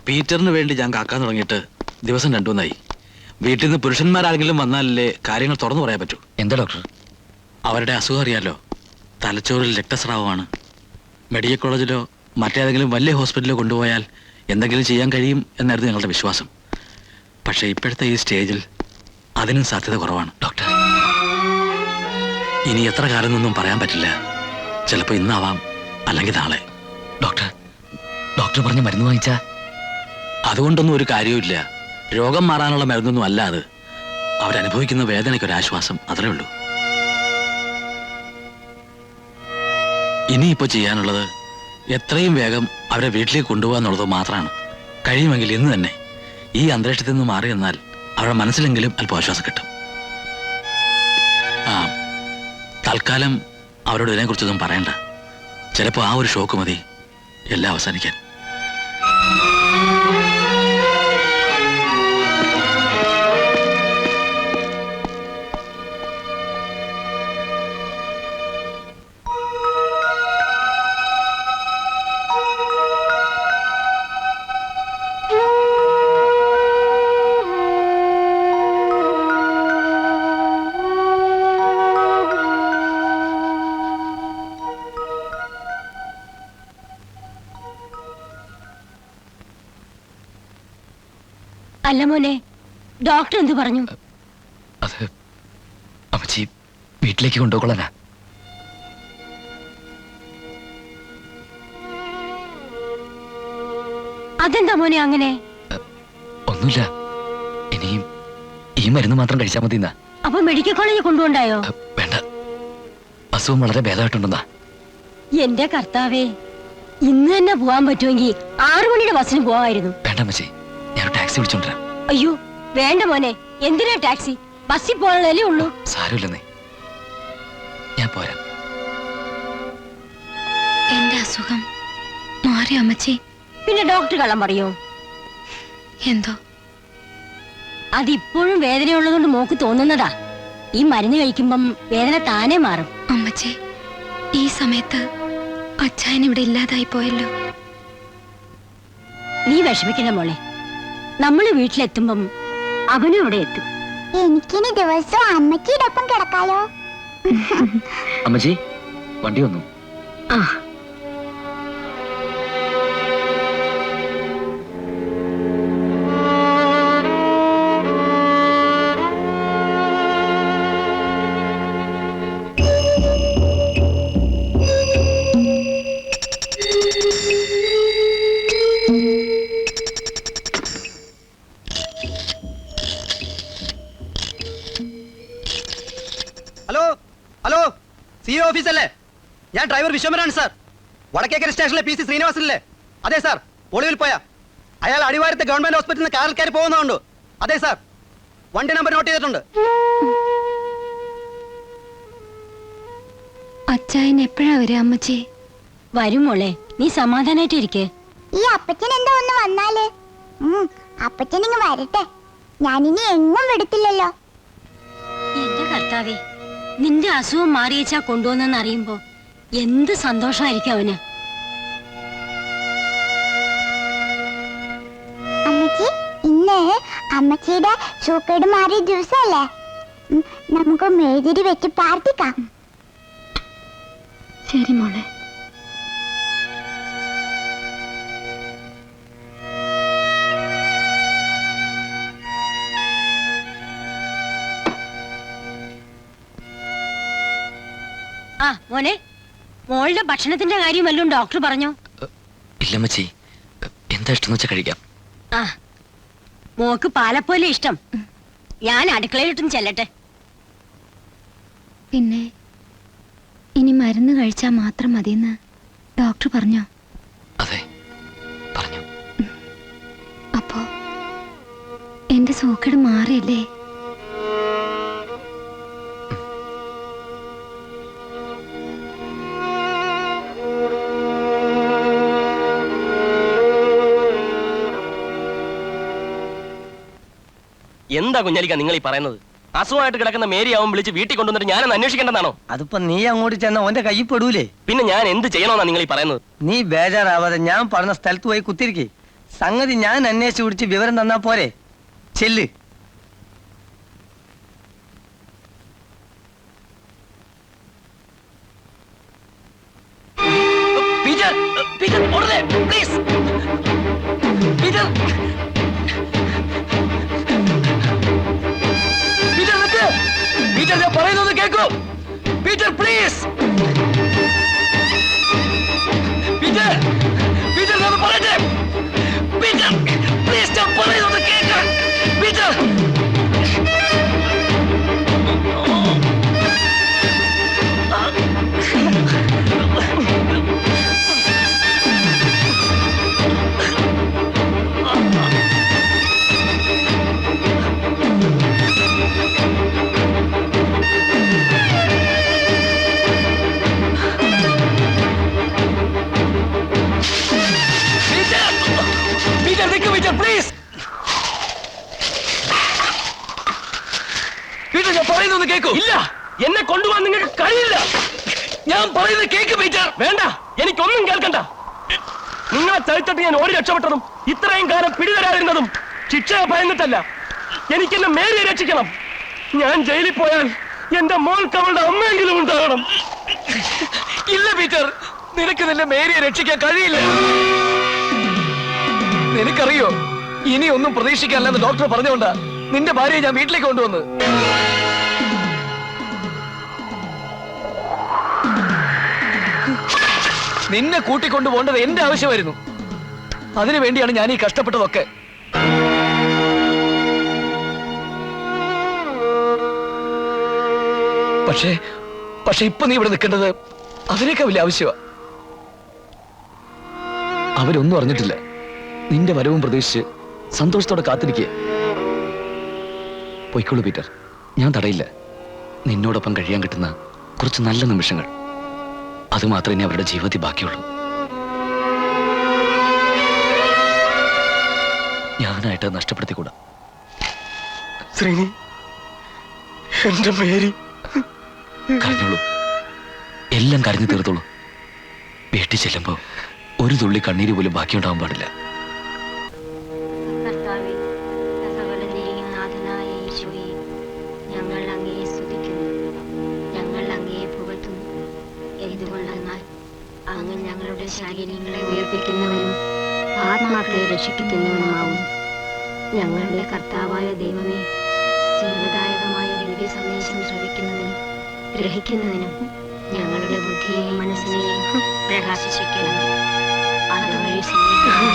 പീറ്ററിന് വേണ്ടി ഞാൻ കാക്കാൻ തുടങ്ങിയിട്ട് ദിവസം 2-3 വീട്ടിൽ നിന്ന് പുരുഷന്മാരാരെങ്കിലും വന്നാലല്ലേ കാര്യങ്ങൾ തുറന്നു പറയാൻ പറ്റൂ. എന്താ ഡോക്ടർ? അവരുടെ അസുഖം അറിയാലോ, തലച്ചോറിൽ രക്തസ്രാവമാണ്. മെഡിക്കൽ കോളേജിലോ മറ്റേതെങ്കിലും വലിയ ഹോസ്പിറ്റലിലോ കൊണ്ടുപോയാൽ എന്തെങ്കിലും ചെയ്യാൻ കഴിയും എന്നായിരുന്നു ഞങ്ങളുടെ വിശ്വാസം. പക്ഷേ ഇപ്പോഴത്തെ ഈ സ്റ്റേജിൽ അതിനും സാധ്യത കുറവാണ് ഡോക്ടർ. ഇനി എത്ര കാലം എന്നൊന്നും പറയാൻ പറ്റില്ല. ചിലപ്പോൾ ഇന്നാവാം, അല്ലെങ്കിൽ നാളെ. ഡോക്ടർ പറഞ്ഞ മരുന്ന് വാങ്ങിച്ചാ? അതുകൊണ്ടൊന്നും ഒരു കാര്യവുമില്ല. രോഗം മാറാനുള്ള മരുന്നൊന്നും അല്ല അത്. അവരനുഭവിക്കുന്ന വേദനയ്ക്കൊരാശ്വാസം, അത്രേ ഉള്ളൂ. ഇനിയിപ്പോൾ ചെയ്യാനുള്ളത് എത്രയും വേഗം അവരെ വീട്ടിലേക്ക് കൊണ്ടുപോകാന്നുള്ളത് മാത്രമാണ്. കഴിയുമെങ്കിൽ ഇന്ന് തന്നെ ഈ അന്തരീക്ഷത്തിൽ നിന്ന് മാറി എന്നാൽ അവരുടെ മനസ്സിലെങ്കിലും അല്പം ആശ്വാസം കിട്ടും. തൽക്കാലം അവരോട് ഇതിനെക്കുറിച്ചൊന്നും പറയണ്ട. ചിലപ്പോൾ ആ ഒരു ഷോക്ക് മതി എല്ലാം അവസാനിക്കാൻ. അല്ല മോനെ, ഡോക്ടർ എന്തു പറഞ്ഞു? അത് അമ്മച്ചി വീട്ടിലേക്ക് കൊണ്ടുപോകൊള്ളാനാ. അതെന്താ മോനെ അങ്ങനെ? ഒന്നുമില്ല, ഇനിയും ഈ മരുന്ന് മാത്രം കഴിച്ചാൽ മതി. അപ്പൊ മെഡിക്കൽ കോളേജിൽ കൊണ്ടുപോണ്ടായോ? വേണ്ട, അസുഖം വളരെ ഭേദമായിട്ടുണ്ടെന്നാ. എന്റെ കർത്താവേ, ഇന്ന് തന്നെ പോവാൻ പറ്റുമെങ്കിൽ 6 മണിയുടെ ബസ്സിന് പോവായിരുന്നു. വേണ്ട അമ്മച്ചി, ഞാൻ ടാക്സി വിളിച്ചോണ്ടിരാം. അയ്യോ വേണ്ട മോനെ, എന്തിനാ ടാക്സി? ബസ്സിൽ പോകാനല്ലേ ഉള്ളൂ. സാരമില്ലെന്നേ, ഞാൻ പോരാ. എന്റെ അസുഖം മാറി അമ്മച്ചി. പിന്നെ ഡോക്ടർ കള്ളം പറയോ? എന്തോ അതിപ്പോഴും വേദനയുള്ളതുകൊണ്ട് മോക്ക് തോന്നുന്നതാ. ഈ മരുന്ന് കഴിക്കുമ്പം വേദന താനേ മാറും. അമ്മച്ചി, ഈ സമയത്ത് അച്ചായൻ ഇവിടെ ഇല്ലാതായി പോയല്ലോ. നീ വിഷമിക്കണ്ട മോളെ, നമ്മള് വീട്ടിലെത്തുമ്പം അവനും ഇവിടെ എത്തും. എനിക്കിനി ദിവസവും അമ്മച്ചിയുടെ ഒപ്പം കിടക്കാലോ. അമ്മച്ചി, വണ്ടി വന്നു. ആ ഹലോ, സിഇഒ ഓഫീസല്ലേ? ഞാൻ ഡ്രൈവർ വിശ്വംഭരാണ് സാർ. വടക്കേക്കര സ്റ്റേഷനിലെ PC ശ്രീനിവാസനല്ലേ? അതെ സാർ. ഒളിവിൽ പോയ അയാൾ അടിവാരത്തെ ഗവൺമെന്റ് ഹോസ്പിറ്റലിൽ നിന്ന് കാറിൽ കയറി പോകുന്നുണ്ടോ? അതെ സാർ, വണ്ടി നമ്പർ നോട്ട് ചെയ്തിട്ടുണ്ട്. അച്ചായൻ എപ്പോഴാ വരിക അമ്മച്ചി? വരും മോളെ, നീ സമാധാനായിട്ടിരിക്കേ. ഈ അപ്പച്ചൻ എന്താ ഒന്ന് വന്നാല്? അപ്പച്ചൻ ഇങ്ങ് വരട്ടെ, ഞാനിനി എങ്ങും വിടത്തില്ലല്ലോ. എന്റെ കർത്താവേ, നിന്റെ അസുഖം മാറിയച്ചാ കൊണ്ടുവന്നെന്ന് അറിയുമ്പോ എന്ത് സന്തോഷമായിരിക്കും അവന്. അമ്മച്ചി, ഇന്ന് അമ്മച്ചിയുടെ സൂക്കേട് മാറിയ ദിവസമല്ലേ? നമുക്ക് മെഴുതിരി വെച്ച് പ്രാർത്ഥിക്കാം. ശരി മോളെ. ആ മോനെ, മോളുടെ ഭക്ഷണത്തിന്റെ കാര്യം വല്ലതും ഡോക്ടർ പറഞ്ഞോ? ഇല്ലമ്മച്ചി, എന്താ ഇഷ്ടം വെച്ചാൽ കഴിക്കാം. ആ മോക്ക് പാലപ്പോലെ ഇഷ്ടം. ഞാൻ അടുക്കളയിലിട്ടും ചെല്ലട്ടെ. പിന്നെ ഇനി മരുന്ന് കഴിച്ചാൽ മാത്രം മതിയെന്ന് ഡോക്ടർ പറഞ്ഞോ? അതെ, പറഞ്ഞു. അപ്പോ എന്റെ സൂക്കേട് മാറിയല്ലേ? എന്താ കുഞ്ഞാലിക്ക നിങ്ങൾ ഈ പറയുന്നത്? അസുഖമായിട്ട് കിടക്കുന്ന മേരിയാവും വിളിച്ച് വീട്ടിൽ കൊണ്ടുവന്നിട്ട് ഞാനൊന്ന് അന്വേഷിക്കേണ്ടതാണോ? അതിപ്പോ നീ അങ്ങോട്ട് ചെന്ന ഓന്റെ കൈ പെടൂലേ? പിന്നെ ഞാൻ എന്ത് ചെയ്യണമെന്നാ നിങ്ങൾ ഈ പറയുന്നത്? നീ ബേജാറാവാതെ ഞാൻ പറഞ്ഞ സ്ഥലത്ത് പോയി കുത്തിരിക്കേ. സംഗതി ഞാൻ അന്വേഷിച്ച് കുടിച്ച് വിവരം തന്നാ പോരെ? ചെല്ല്. പീറ്റർ, പീറ്റർ, ഓടല്ലേ, പ്ലീസ്. പീറ്റർ, പീറ്റർ നിൽക്ക്. പീറ്റർ, ഞാൻ പറയുന്നത് കേൾക്കൂ. Peter, please. പീറ്റർ, പീറ്റർ, ഞാൻ പറയട്ടെ. പീറ്റർ, പ്ലീസ്, ഞാൻ പറയുന്നത് കേൾക്ക്. പീറ്റർ. പീറ്റർ, നിൽക്ക് പീറ്റർ, പ്ലീസ്. പീറ്റർ, ഞാൻ പറയുന്നത് കേൾക്കൂ. ഇല്ല, എന്നെ കൊണ്ടുപോകാൻ നിങ്ങൾക്ക് കഴിയില്ല. ഞാൻ പറയുന്നത് കേക്ക് പീറ്റർ. വേണ്ട, എനിക്കൊന്നും കേൾക്കണ്ട. നിങ്ങളെ ചതിച്ചിട്ട് ഞാൻ ഓടി രക്ഷപ്പെട്ടതും ഇത്രയും കാലം പിടിതരാതിരുന്നതും ശിക്ഷയെ ഭയന്നിട്ടല്ല. എനിക്കെന്നെ മേരിയെ രക്ഷിക്കണം. ഞാൻ ജയിലിൽ പോയാൽ എന്റെ മോൾക്ക് അവളുടെ അമ്മയെങ്കിലും ഉണ്ടാകണം. ഇല്ല പീറ്റർ, നിനക്ക് നിന്റെ മേരിയെ രക്ഷിക്കാൻ കഴിയില്ല. നിനക്കറിയോ, ഇനി ഒന്നും പ്രതീക്ഷിക്കാനില്ലെന്ന് ഡോക്ടർ പറഞ്ഞുകൊണ്ടാ നിന്റെ ഭാര്യയെ ഞാൻ വീട്ടിലേക്ക് കൊണ്ടുവന്ന്. നിന്നെ കൂട്ടിക്കൊണ്ടു പോകേണ്ടത് എന്റെ ആവശ്യമായിരുന്നു. അതിനു വേണ്ടിയാണ് ഞാൻ ഈ കഷ്ടപ്പെട്ടതൊക്കെ. പക്ഷേ ഇപ്പൊ നീ ഇവിടെ നിൽക്കേണ്ടത് അതിനേക്കാൾ വലിയ ആവശ്യമാ. അവരൊന്നും അറിഞ്ഞിട്ടില്ല. നിന്റെ വരവും പ്രതീക്ഷിച്ച് സന്തോഷത്തോടെ കാത്തിരിക്കുക. പൊയ്ക്കോളൂ പീറ്റർ, ഞാൻ തടയില്ല. നിന്നോടൊപ്പം കഴിയാൻ കിട്ടുന്ന കുറച്ച് നല്ല നിമിഷങ്ങൾ, അത് മാത്രമേ ഇനി അവരുടെ ജീവിതത്തിൽ ബാക്കിയുള്ളൂ. ഞാനായിട്ട് നഷ്ടപ്പെടുത്തിക്കൂടാ. ശ്രീനി, എന്റെ മേരി. കരഞ്ഞോളൂ, എല്ലാം കരഞ്ഞു തീർത്തോളൂ. വീട്ടിൽ ചെല്ലുമ്പോ ഒരു തുള്ളി കണ്ണീര് പോലും ബാക്കിയുണ്ടാവാൻ പാടില്ല. കർത്താവേ, സകലത്തിന്റെയും നാഥനായ യേശുവേ, ഞങ്ങൾ അങ്ങയെ സ്തുതിക്കുന്നു, ഞങ്ങൾ അങ്ങയെ പുകഴ്ത്തുന്നു. എന്തുകൊണ്ടെന്നാൽ അങ്ങ് ഞങ്ങളുടെ ശരീരങ്ങളെ ഉയർപ്പിക്കുന്നവനും ആത്മാക്കളെ രക്ഷിക്കുന്നവനുമാവും. ഞങ്ങളുടെ കർത്താവായ ദൈവമേ, ജീവദായകമായ ദിവ്യ സന്ദേശം ശ്രവിക്കുന്നതിനും ഗ്രഹിക്കുന്നതിനും ഞങ്ങളുടെ ബുദ്ധിയെയും മനസ്സിനെയും പ്രകാശിപ്പിക്കണം. അതുവഴി സ്നേഹിക്കണം.